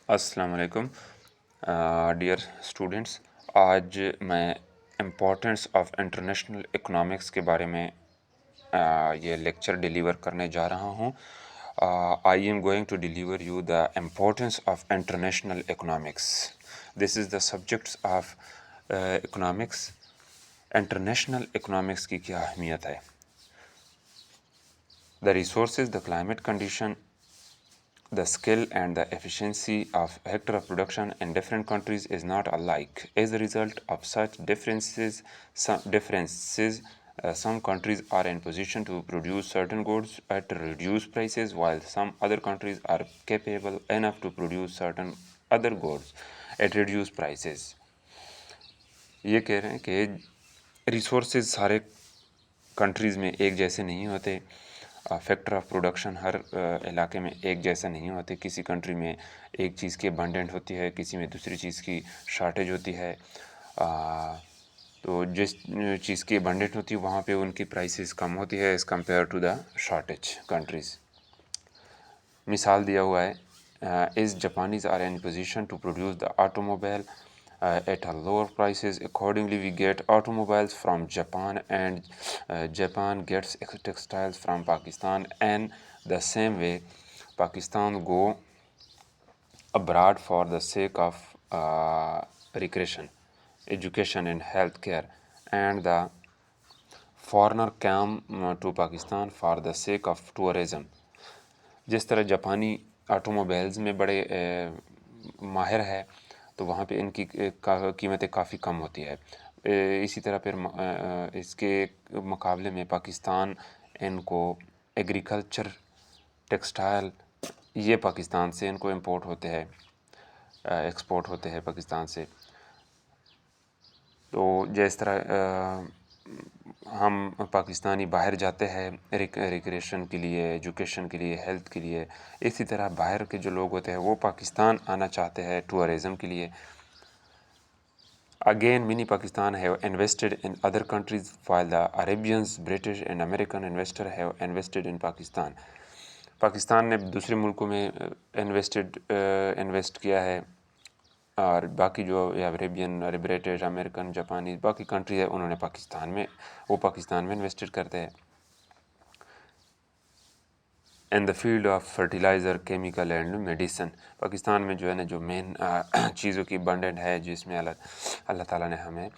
السلام علیکم dear students, آج میں امپورٹنس آف انٹرنیشنل اکنامکس کے بارے میں یہ لیکچر ڈیلیور کرنے جا رہا ہوں. I am going to deliver you the importance of international economics. This is the subjects of economics. International economics کی کیا اہمیت ہے؟ The resources, the climate condition, the skill and the efficiency of hectare of production in different countries is not alike. As a result of such differences, some countries are in position to produce certain goods at reduced prices, while some other countries are capable enough to produce certain other goods at reduced prices. یہ کہہ رہے ہیں کہ resources سارے countries میں ایک جیسے نہیں ہوتے. فیکٹر آف پروڈکشن ہر علاقے میں ایک جیسا نہیں ہوتے. کسی کنٹری میں ایک چیز کی ابنڈنٹ ہوتی ہے، کسی میں دوسری چیز کی شارٹیج ہوتی ہے. تو جس چیز کی ابنڈنٹ ہوتی ہے وہاں پہ ان کی پرائسز کم ہوتی ہے as compare to the shortage countries. مثال دیا ہوا ہے، as Japanese are in position to produce the automobile at a lower prices. Accordingly, we get automobiles from Japan, and Japan gets textiles from Pakistan. And the same way, Pakistan go abroad for the sake of recreation, education and healthcare, and the foreigner come to Pakistan for the sake of tourism. جس طرح جاپانی auto mobiles میں بڑے ماہر ہے تو وہاں پہ ان کی قیمتیں کافی کم ہوتی ہے. اسی طرح پھر اس کے مقابلے میں پاکستان ان کو ایگریکلچر، ٹیکسٹائل، یہ پاکستان سے ان کو امپورٹ ہوتے ہیں، ایکسپورٹ ہوتے ہیں پاکستان سے. تو جس طرح ہم پاکستانی باہر جاتے ہیں ریکریشن کے لیے، ایجوکیشن کے لیے، ہیلتھ کے لیے، اسی طرح باہر کے جو لوگ ہوتے ہیں وہ پاکستان آنا چاہتے ہیں ٹورزم کے لیے. Again, many Pakistan have invested in other countries, while the Arabians, British and American investors have invested in Pakistan. Pakistan نے دوسرے ملکوں میں انویسٹ کیا ہے، اور باقی جو عربین، برٹش، امریکن، جاپانی باقی کنٹری ہے انہوں نے پاکستان میں انویسٹڈ کرتے ہیں. In the field of fertiliser, chemical and medicine. Pakistan میں جو ہے نا جو مین چیزوں کی ابنڈنٹ ہے جس میں اللہ تعالیٰ نے ہمیں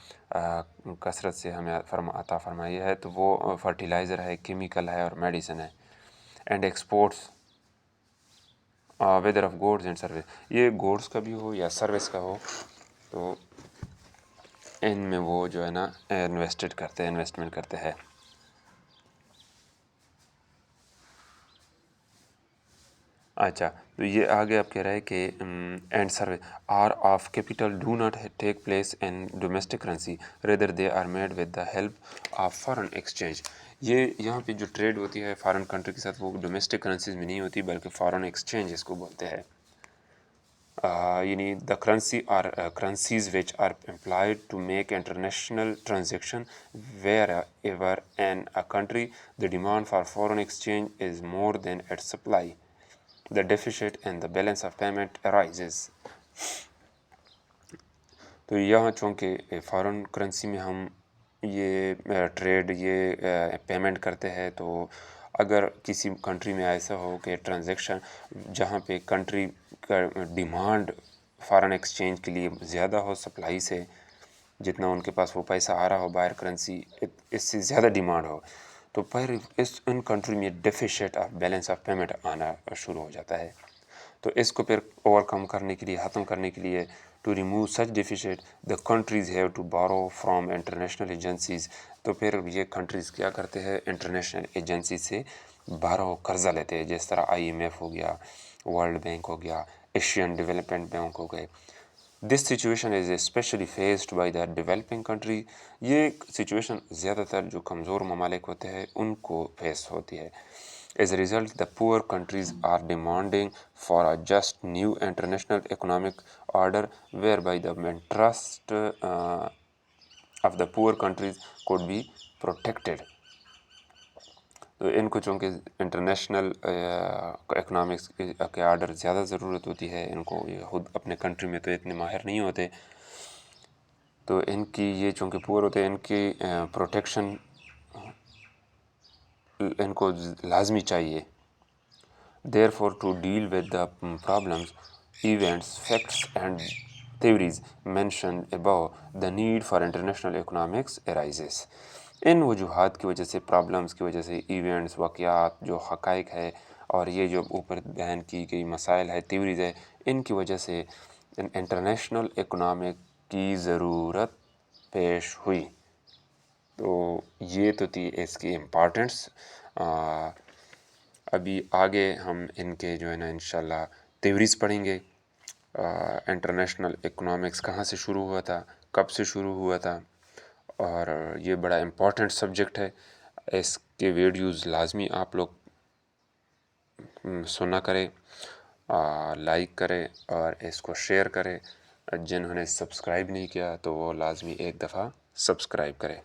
کثرت سے ہمیں عطا فرمائی ہے، تو وہ فرٹیلائزر ہے، کیمیکل ہے اور میڈیسن ہے. And exports weather of goods and service. یہ گوڈس کا بھی ہو یا سروس کا ہو تو ان میں وہ جو ہے نا انویسٹمنٹ کرتے ہیں. اچھا، تو یہ آگے آپ کہہ رہے ہیں کہ and service or of capital do not take place in domestic currency rather they are made with the help of foreign exchange. یہ یہاں پہ جو ٹریڈ ہوتی ہے فارن کنٹری کے ساتھ وہ ڈومیسٹک کرنسیز میں نہیں ہوتی بلکہ فارن ایکسچینج اس کو بولتے ہیں. یعنی the currency or currencies which are employed to make international transaction wherever in a country the demand for foreign exchange is more than its supply. The deficit and the balance of payment arises. تو یہاں چونکہ foreign currency میں ہم یہ trade, یہ payment کرتے ہیں، تو اگر کسی کنٹری میں ایسا ہو کہ ٹرانزیکشن جہاں پہ کنٹری کا ڈیمانڈ فارن ایکسچینج کے لیے زیادہ ہو سپلائی سے، جتنا ان کے پاس وہ پیسہ آ رہا ہو باہر کرنسی اس سے زیادہ ڈیمانڈ ہو، تو پھر ان کنٹری میں ڈیفیشٹ آف بیلنس آف پیمنٹ آنا شروع ہو جاتا ہے. تو اس کو پھر اوور کم کرنے کے لیے، ختم کرنے کے لیے، to remove such deficit the countries have to borrow from international agencies. تو پھر یہ کنٹریز کیا کرتے ہیں، انٹرنیشنل ایجنسی سے بارو قرضہ لیتے ہیں، جس طرح IMF ہو گیا، ورلڈ بینک ہو گیا، ایشین ڈیولپمنٹ بینک ہو گئے. This situation is especially faced by the developing country. یہ سچویشن زیادہ تر جو کمزور ممالک ہوتے ہیں ان کو فیس ہوتی ہے. As a result, the poor countries are demanding for a just new international economic order whereby the interest of the poor countries could be protected. تو ان کو چونکہ انٹرنیشنل اکنامکس کے آرڈر زیادہ ضرورت ہوتی ہے، ان کو یہ خود اپنے کنٹری میں تو اتنے ماہر نہیں ہوتے، تو ان کی یہ چونکہ پور ہوتے ہیں، ان کی پروٹیکشن ان کو لازمی چاہیے. Therefore, to deal with the problems, events, facts and theories mentioned above, the need for international economics arises. ان وجوہات کی وجہ سے، پرابلمس کی وجہ سے، ایونٹس، واقعات، جو حقائق ہے اور یہ جو اوپر بیان کی گئی مسائل ہے، تھیوریز ہے، ان کی وجہ سے انٹرنیشنل اکنامک کی ضرورت پیش ہوئی. تو یہ تو تھی اس کی امپارٹنس. ابھی آگے ہم ان کے جو ہے نا انشاءاللہ تھیوریز پڑھیں گے. انٹرنیشنل اکنامکس کہاں سے شروع ہوا تھا، کب سے شروع ہوا تھا، اور یہ بڑا امپورٹنٹ سبجیکٹ ہے. اس کے ویڈیوز لازمی آپ لوگ سنا کریں، لائک کریں اور اس کو شیئر کریں. جنہوں نے سبسکرائب نہیں کیا تو وہ لازمی ایک دفعہ سبسکرائب کریں.